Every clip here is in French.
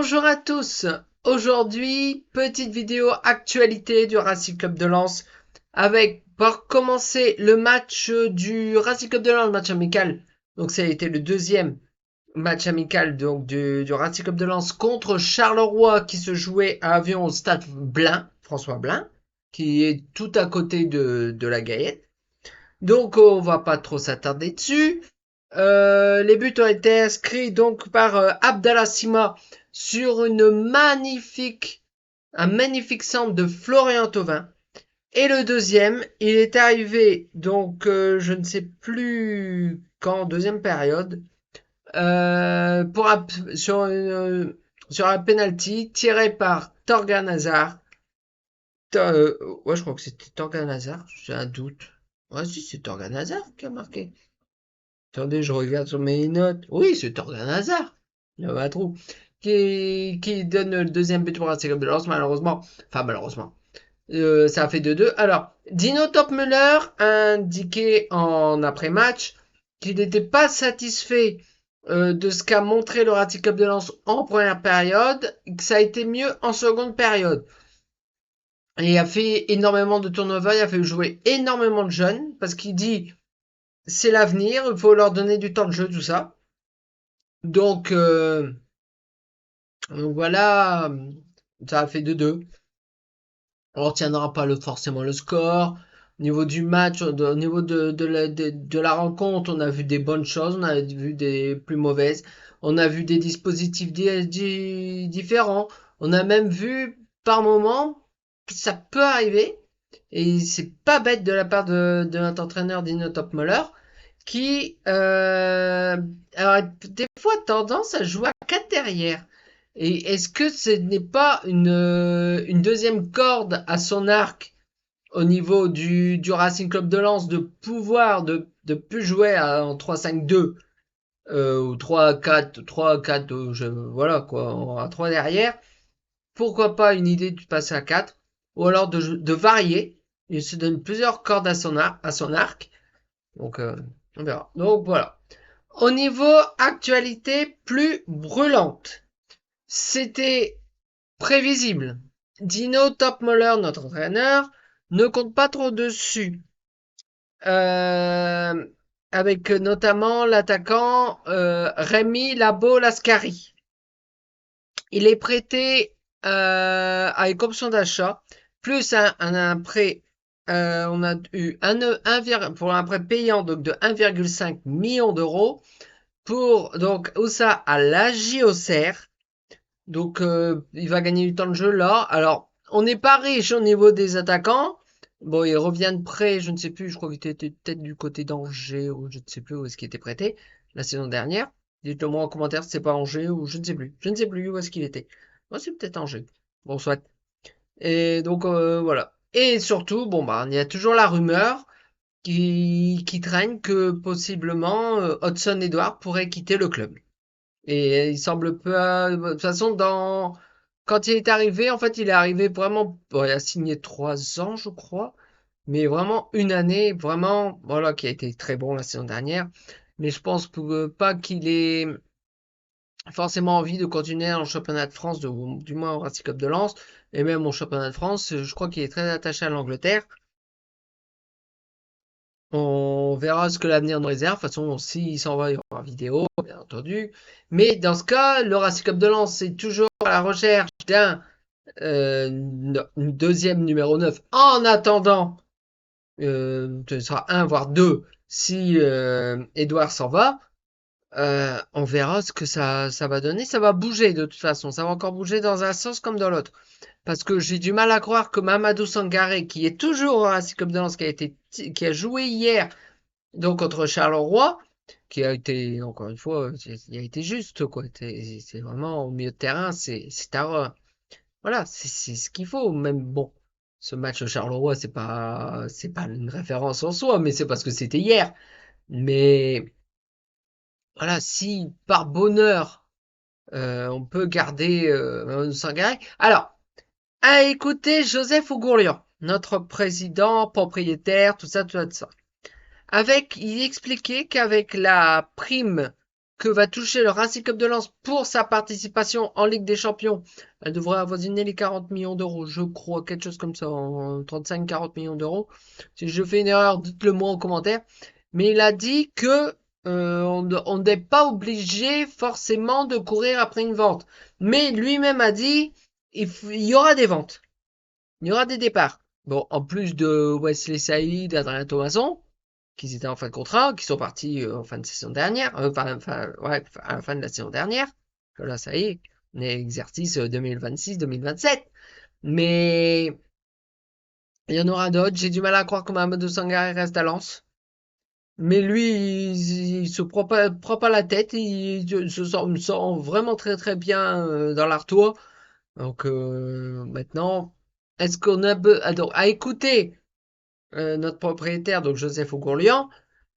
Bonjour à tous. Aujourd'hui, petite vidéo actualité du Racing Club de Lens avec, pour commencer, le match du Racing Club de Lens, le match amical. Donc ça a été le deuxième match amical donc du Racing Club de Lens contre Charleroi qui se jouait à Avion au stade Blain, François Blain, qui est tout à côté de la Gaillette. Donc on va pas trop s'attarder dessus. Les buts ont été inscrits donc par Abdallah Sima sur un magnifique centre de Florian Thauvin. Et le deuxième, il est arrivé donc je ne sais plus quand, deuxième période, sur un penalty tiré par Torgan Hazard. Ouais, je crois que c'était Torgan Hazard, j'ai un doute. Ouais, si, c'est Torgan Hazard qui a marqué. Attendez, je regarde sur mes notes. Oui, c'est Torgan Hazard. Il y a pas trop. Qui donne le deuxième but pour la série de Lens, malheureusement. Enfin, malheureusement. Ça a fait 2-2. Alors, Dino Topmüller a indiqué en après-match qu'il n'était pas satisfait de ce qu'a montré le Racing Club de Lens en première période, et que ça a été mieux en seconde période. Et il a fait énormément de turnover, il a fait jouer énormément de jeunes, parce qu'il dit c'est l'avenir, il faut leur donner du temps de jeu, tout ça. Donc, voilà, ça a fait 2-2. On retiendra pas forcément le score. Au niveau du match, au niveau de la rencontre, on a vu des bonnes choses, on a vu des plus mauvaises. On a vu des dispositifs différents. On a même vu par moments que ça peut arriver. Et c'est pas bête de la part de notre entraîneur Dino Topmöller qui a des fois tendance à jouer à 4 derrière. Et est-ce que ce n'est pas une deuxième corde à son arc au niveau du Racing Club de Lens de pouvoir de plus jouer en 3-5-2 ou 3-4 voilà quoi, à 3 derrière. Pourquoi pas une idée de passer à 4 ou alors de varier. Il se donne plusieurs cordes à son arc. Donc on verra. Donc voilà. Au niveau actualité plus brûlante, c'était prévisible. Dino Topmöller, notre entraîneur, ne compte pas trop dessus. Euh, Avec notamment l'attaquant Rémi Labo-Lascari. Il est prêté avec option d'achat, plus un prêt. On a eu pour un prêt payant donc de 1,5 million d'euros pour donc Oussa à l'AJ Auxerre. Donc il va gagner du temps de jeu là. Alors on n'est pas riche au niveau des attaquants. Bon, il revient de prêt, je ne sais plus, je crois qu'il était peut-être du côté d'Angers ou je ne sais plus où est-ce qu'il était prêté la saison dernière. Dites-le moi en commentaire si c'est pas Angers ou je ne sais plus. Je ne sais plus où est-ce qu'il était. Moi, c'est peut-être Angers. Bon, soit. Et donc voilà. Et surtout, bon bah, il y a toujours la rumeur qui traîne que possiblement Hudson Edouard pourrait quitter le club. Et il semble pas. De toute façon, quand il est arrivé, en fait, il est arrivé vraiment. Bon, il a signé 3 ans, je crois. Mais vraiment une année, vraiment, voilà, qui a été très bon la saison dernière. Mais je pense pas qu'il ait forcément envie de continuer en championnat de France, du moins au Racing Club de Lens. Et même au championnat de France, je crois qu'il est très attaché à l'Angleterre. On verra ce que l'avenir nous réserve. De toute façon, s'il s'en va, il y aura vidéo, bien entendu. Mais dans ce cas, le Racing Club de Lens est toujours à la recherche d'un deuxième numéro 9 en attendant, ce sera un voire deux si Edouard s'en va. On verra ce que ça va donner. Ça va bouger de toute façon. Ça va encore bouger dans un sens comme dans l'autre. Parce que j'ai du mal à croire que Mamadou Sangaré, qui est toujours au Racing Club de Lens, qui a joué hier donc contre Charleroi, qui a été, encore une fois, il a été juste, quoi. C'est vraiment au milieu de terrain, voilà, c'est ce qu'il faut. Même bon, ce match au Charleroi, c'est pas une référence en soi, mais c'est parce que c'était hier. Mais voilà, si par bonheur on peut garder Sangaré. Alors, à écouter Joseph Ougourlian, notre président, propriétaire, tout ça, tout ça, tout ça. Il expliquait qu'avec la prime que va toucher le Racing Club de Lens pour sa participation en Ligue des Champions. Elle devrait avoisiner les 40 millions d'euros, je crois, quelque chose comme ça, en 35-40 millions d'euros. Si je fais une erreur, dites-le moi en commentaire. Mais il a dit que on n'est pas obligé forcément de courir après une vente. Mais lui-même a dit il y aura des ventes, il y aura des départs. Bon, en plus de Wesley Saïd, Adrien Thomasson, qui étaient en fin de contrat, qui sont partis en fin de saison dernière, ouais, à la fin de la saison dernière. Là, ça y est, on est exercice 2026-2027. Mais il y en aura d'autres. J'ai du mal à croire que Mamadou Sangaré reste à Lens. Mais lui, il se prend pas la tête. Il me sent vraiment très très bien dans l'Artois. Donc maintenant, est-ce qu'on a donc, à écouter notre propriétaire, donc Joseph Ogourlian,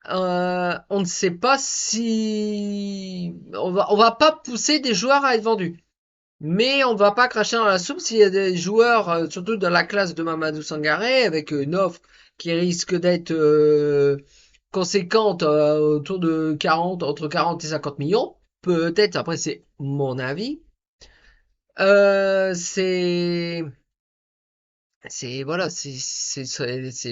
on ne sait pas si on va pas pousser des joueurs à être vendus. Mais on va pas cracher dans la soupe s'il y a des joueurs, surtout dans la classe de Mamadou Sangaré, avec une offre qui risque d'être conséquente, autour de 40, entre 40 et 50 millions. Peut-être, après c'est mon avis. C'est voilà, c'est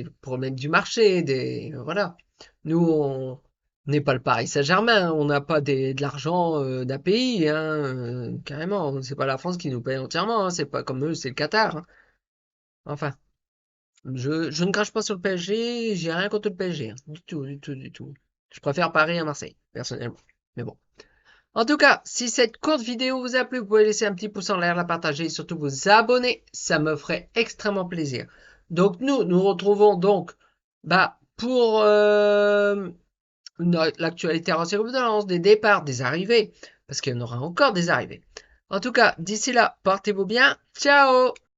le problème du marché, voilà. Nous, on n'est pas le Paris Saint-Germain, on n'a pas de l'argent d'un pays, hein, carrément. C'est pas la France qui nous paye entièrement, hein, c'est pas comme eux, c'est le Qatar, hein. Enfin, je ne crache pas sur le PSG, j'ai rien contre le PSG, hein, du tout, du tout, du tout. Je préfère Paris à Marseille, personnellement. Mais bon. En tout cas, si cette courte vidéo vous a plu, vous pouvez laisser un petit pouce en l'air, la partager et surtout vous abonner. Ça me ferait extrêmement plaisir. Donc nous retrouvons donc pour l'actualité en des départs, des arrivées, parce qu'il y en aura encore des arrivées. En tout cas, d'ici là, portez-vous bien. Ciao!